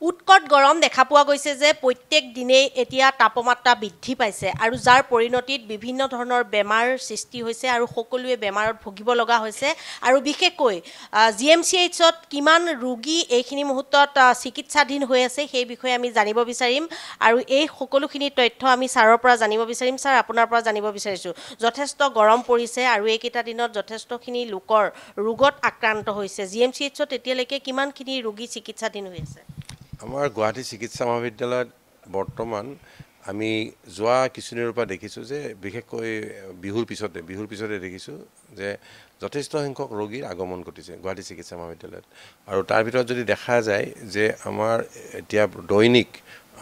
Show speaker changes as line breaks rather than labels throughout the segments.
উৎকট গৰম দেখা পোৱা গৈছে যে প্ৰত্যেক দিনেই এতিয়া তাপমাত্ৰা বৃদ্ধি পাইছে আৰু যাৰ পৰিণতিত বিভিন্ন ধৰণৰ বেমাৰ সৃষ্টি হৈছে আৰু সকলোৱে বেমাৰত ভুগিব লগা হৈছে আৰু বিশেষকৈ GMCHত কিমান ৰোগী এইখিনি মুহূৰ্তত চিকিৎসাধীন হৈ আছে সেই বিষয়ে আমি জানিব বিচাৰিম আৰু এই সকলোখিনি তথ্য আমি ছাৰৰ পৰা জানিব বিচাৰিম। ছাৰ, আপোনাৰ পৰা জানিব বিচাৰিছোঁ, যথেষ্ট গৰম পৰিছে আৰু এইকেইটা দিনত যথেষ্টখিনি লোকৰ ৰোগত আক্ৰান্ত হৈছে। GMCHত এতিয়ালৈকে কিমানখিনি ৰোগী চিকিৎসাধীন হৈ আছে?
আমাৰ গুৱাহাটী চিকিৎসা মহাবিদ্যালয়ত বৰ্তমান আমি যোৱা কিছুদিনৰ পৰা দেখিছোঁ যে বিশেষকৈ বিহুৰ পিছতে দেখিছোঁ যে যথেষ্ট সংখ্যক ৰোগীৰ আগমন ঘটিছে গুৱাহাটী চিকিৎসা মহাবিদ্যালয়ত। আৰু তাৰ ভিতৰত যদি দেখা যায় যে আমাৰ এতিয়া দৈনিক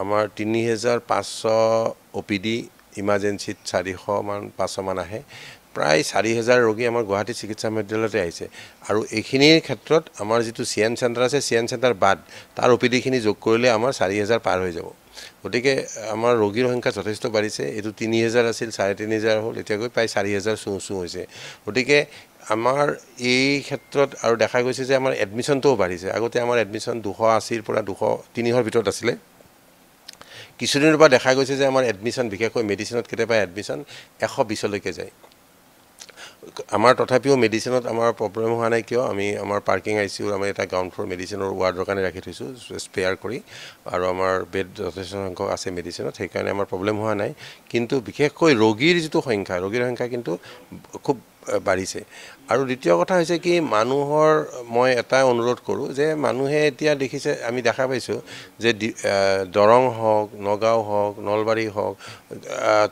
আমাৰ ৩৫০০ OPD, ইমাৰ্জেঞ্চিত ৪০০-৫০০ আহে। প্ৰায় ৪০০০ ৰোগী আমাৰ গুৱাহাটী চিকিৎসা মহাবিদ্যালয়তে আহিছে আৰু এইখিনিৰ ক্ষেত্ৰত আমাৰ যিটো CN চেণ্টাৰ আছে, CN চেণ্টাৰ বাদ তাৰ OPD খিনি যোগ কৰিলে আমাৰ ৪০০০ পাৰ হৈ যাব। গতিকে আমাৰ ৰোগীৰ সংখ্যা যথেষ্ট বাঢ়িছে। এইটো ৩০০০ আছিল, ৩৫০০ হ'ল, এতিয়া গৈ প্ৰায় ৪০০০ চুঁ হৈছে। গতিকে আমাৰ এই ক্ষেত্ৰত আৰু দেখা গৈছে যে আমাৰ এডমিশ্যনটোও বাঢ়িছে। আগতে আমাৰ এডমিশ্যন ২৮০ৰ পৰা ৩০০ৰ ভিতৰত আছিলে। কিছুদিনৰ পৰা দেখা গৈছে যে আমাৰ এডমিশ্যন, বিশেষকৈ মেডিচিনত কেতিয়াবা এডমিশ্যন ১২০লৈকে যায়। আমাৰ তথাপিও মেডিচিনত আমাৰ প্ৰব্লেম হোৱা নাই। কিয়? আমি আমাৰ পাৰ্কিং ICU আমি এটা গ্ৰাউণ্ড ফ্ল'ৰ মেডিচিনৰ ৱাৰ্ডৰ কাৰণে ৰাখি থৈছোঁ স্পেয়াৰ কৰি, আৰু আমাৰ বেড যথেষ্ট সংখ্যক আছে মেডিচিনত, সেইকাৰণে আমাৰ প্ৰব্লেম হোৱা নাই। কিন্তু বিশেষকৈ ৰোগীৰ যিটো সংখ্যা, কিন্তু খুব বাঢ়িছে। আৰু দ্বিতীয় কথা হৈছে কি, মানুহৰ মই এটা অনুৰোধ কৰোঁ যে মানুহে এতিয়া দেখিছে, আমি দেখা পাইছোঁ যে দৰং হওক, নগাঁও হওক, নলবাৰী হওক,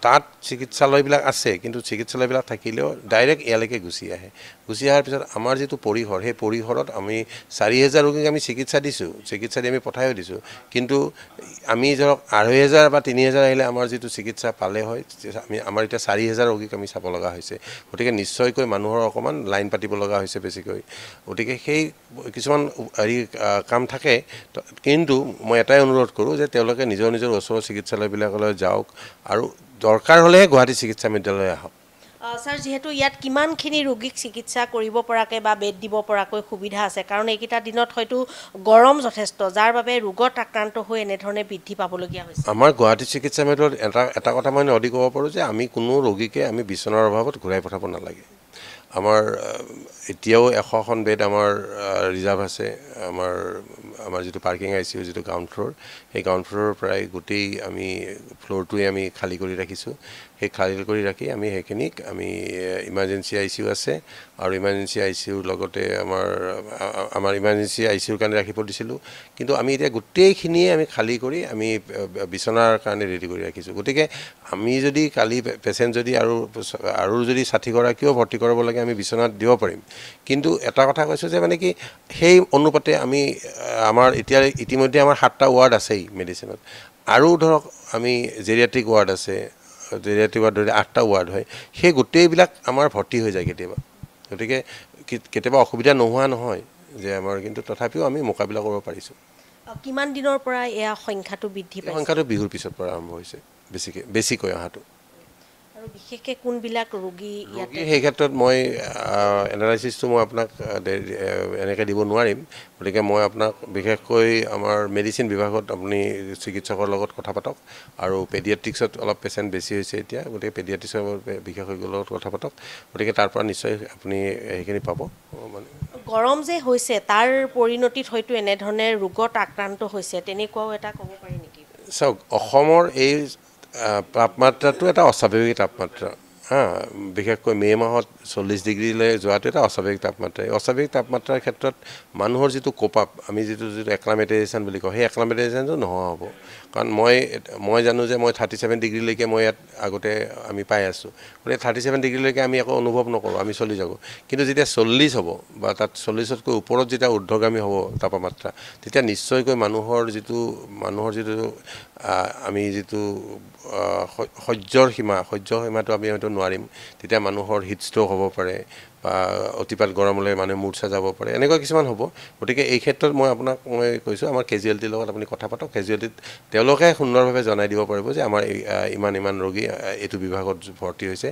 তাত চিকিৎসালয়বিলাক আছে, কিন্তু চিকিৎসালয়বিলাক থাকিলেও ডাইৰেক্ট ইয়ালৈকে গুচি আহে। গুচি অহাৰ পিছত আমাৰ যিটো পৰিসৰ, সেই পৰিসৰত আমি ৪০০০ ৰোগীক আমি চিকিৎসা দি আমি পঠাইও দিছোঁ। কিন্তু আমি ধৰক ২৫০০ বা ৩০০০ আহিলে আমাৰ যিটো চিকিৎসা পালে হয়, আমাৰ এতিয়া ৪০০০ ৰোগীক আমি চাব লগা হৈছে। গতিকে নিশ্চয়কৈ মানুহৰ অকণমান লাইন পাতিব লগা হৈছে বেছিকৈ। গতিকে সেই কিছুমান কাম থাকে, কিন্তু মই এটাই অনুৰোধ কৰোঁ যে তেওঁলোকে নিজৰ ওচৰৰ চিকিৎসালয়বিলাকলৈ যাওক আৰু দৰকাৰ হ'লেহে গুৱাহাটী চিকিৎসা মহাবিদ্যালয় আহক।
ছাৰ, যিহেতু ইয়াত কিমানখিনি ৰোগীক চিকিৎসা কৰিব পৰাকৈ বা বেড দিব পৰাকৈ সুবিধা আছে, কাৰণ এইকেইটা দিনত হয়তো গৰম যথেষ্ট, যাৰ বাবে ৰোগত আক্ৰান্ত হৈ এনেধৰণে বৃদ্ধি পাবলগীয়া হৈছে।
আমাৰ গুৱাহাটী চিকিৎসা মহাবিদ্যালয়ত এটা কথা মই অধিক ক'ব পাৰোঁ যে আমি কোনো ৰোগীকে আমি বিচনাৰ অভাৱত ঘূৰাই পঠাব নালাগে। আমাৰ এতিয়াও ১০০খন বেড আমাৰ ৰিজাৰ্ভ আছে। আমাৰ যিটো পাৰ্কিং ICU, যিটো গ্ৰাউণ্ড ফ্ল'ৰ, সেই গ্ৰাউণ্ড ফ্ল'ৰৰ প্ৰায় গোটেই আমি ফ্ল'ৰটোৱে আমি খালী কৰি ৰাখিছোঁ। সেই খালী কৰি ৰাখি আমি সেইখিনিক আমি ইমাৰ্জেঞ্চি ICU আছে, আৰু ইমাৰ্জেঞ্চি ICUৰ লগতে আমাৰ ইমাৰ্জেঞ্চি ICUৰ কাৰণে ৰাখিব দিছিলোঁ। কিন্তু আমি এতিয়া গোটেইখিনিয়ে আমি খালী কৰি আমি বিচনাৰ কাৰণে ৰেডি কৰি ৰাখিছোঁ। গতিকে আমি যদি কালি পেচেণ্ট যদি আৰু যদি ৬০গৰাকীও ভৰ্তি কৰাব লাগে, আমি বিচনাত দিব পাৰিম। কিন্তু এটা কথা কৈছোঁ যে মানে কি, সেই অনুপাতে আমাৰ ইতিমধ্যে আমাৰ 7টা ৱাৰ্ড আছেই মেডিচিনত, আৰু ধৰক আমি জেৰিয়াট্ৰিক ৱাৰ্ড আছে, জেৰিয়াট্ৰিক ৱাৰ্ড ধৰি 8টা ৱাৰ্ড হয়, সেই গোটেইবিলাক আমাৰ ভৰ্তি হৈ যায় কেতিয়াবা। গতিকে কেতিয়াবা অসুবিধা নোহোৱা নহয় যে আমাৰ, কিন্তু তথাপিও আমি মোকাবিলা কৰিব পাৰিছোঁ।
কিমান দিনৰ পৰা এয়া সংখ্যাটো বৃদ্ধি পাইছে?
সংখ্যাটো বিহুৰ পিছৰ পৰা আৰম্ভ হৈছে বেছিকৈ অহাটো।
আৰু বিশেষকৈ কোনবিলাক ৰোগী ইয়াতে?
সেই ক্ষেত্ৰত মই এনালাইচিছটো মই আপোনাক এনেকৈ দিব নোৱাৰিম। গতিকে মই আপোনাক বিশেষকৈ আমাৰ মেডিচিন বিভাগত আপুনি চিকিৎসকৰ লগত কথা পাতক, আৰু পেডিয়াট্ৰিক্সত অলপ পেচেণ্ট বেছি হৈছে এতিয়া, গতিকে পেডিয়াট্ৰিক্সৰ বিশেষজ্ঞৰ লগত কথা পাতক। গতিকে তাৰ পৰা নিশ্চয় আপুনি সেইখিনি পাব।
গৰম যে হৈছে, তাৰ পৰিণতিত হয়তো এনেধৰণে ৰোগত আক্ৰান্ত হৈছে, তেনেকুৱাও এটা ক'ব পাৰি নেকি?
চাওক, অসমৰ এই তাপমাত্ৰাটো এটা অস্বাভাৱিক তাপমাত্ৰা। বিশেষকৈ মে' মাহত 40 ডিগ্ৰীলৈ যোৱাটো এটা অস্বাভাৱিক তাপমাত্ৰা। এই অস্বাভাৱিক তাপমাত্ৰাৰ ক্ষেত্ৰত মানুহৰ যিটো কোপ-আপ, আমি যিটো এক্লামেটাইজেশ্যন বুলি কওঁ, সেই এক্লামেটাইজেশ্যনটো নোহোৱা হ'ব। কাৰণ মই জানো যে মই 37 ডিগ্ৰীলৈকে মই ইয়াত আগতে আমি পাই আছোঁ। গতিকে 37 ডিগ্ৰীলৈকে আমি একো অনুভৱ নকৰোঁ, আমি চলি যাব। কিন্তু যেতিয়া 40 হ'ব বা তাত 40তকৈ ওপৰত যেতিয়া ঊৰ্ধ্বগামী হ'ব তাপমাত্ৰা, তেতিয়া নিশ্চয়কৈ মানুহৰ যিটো আমি যিটো সহ্যৰ সীমাটো আমি হয়তো নোৱাৰিম। তেতিয়া মানুহৰ হিট ষ্ট্ৰ'ক হ'ব পাৰে, বা অতিপাত গৰম হ'লে মানুহে মূৰ্ছা যাব পাৰে, এনেকুৱা কিছুমান হ'ব। গতিকে এই ক্ষেত্ৰত মই কৈছোঁ, আমাৰ কেজুৱেলিটিৰ লগত আপুনি কথা পাতক। কেজুৱেলিটিত তেওঁলোকে সুন্দৰভাৱে জনাই দিব পাৰিব যে আমাৰ ইমান ৰোগী এইটো বিভাগত ভৰ্তি হৈছে,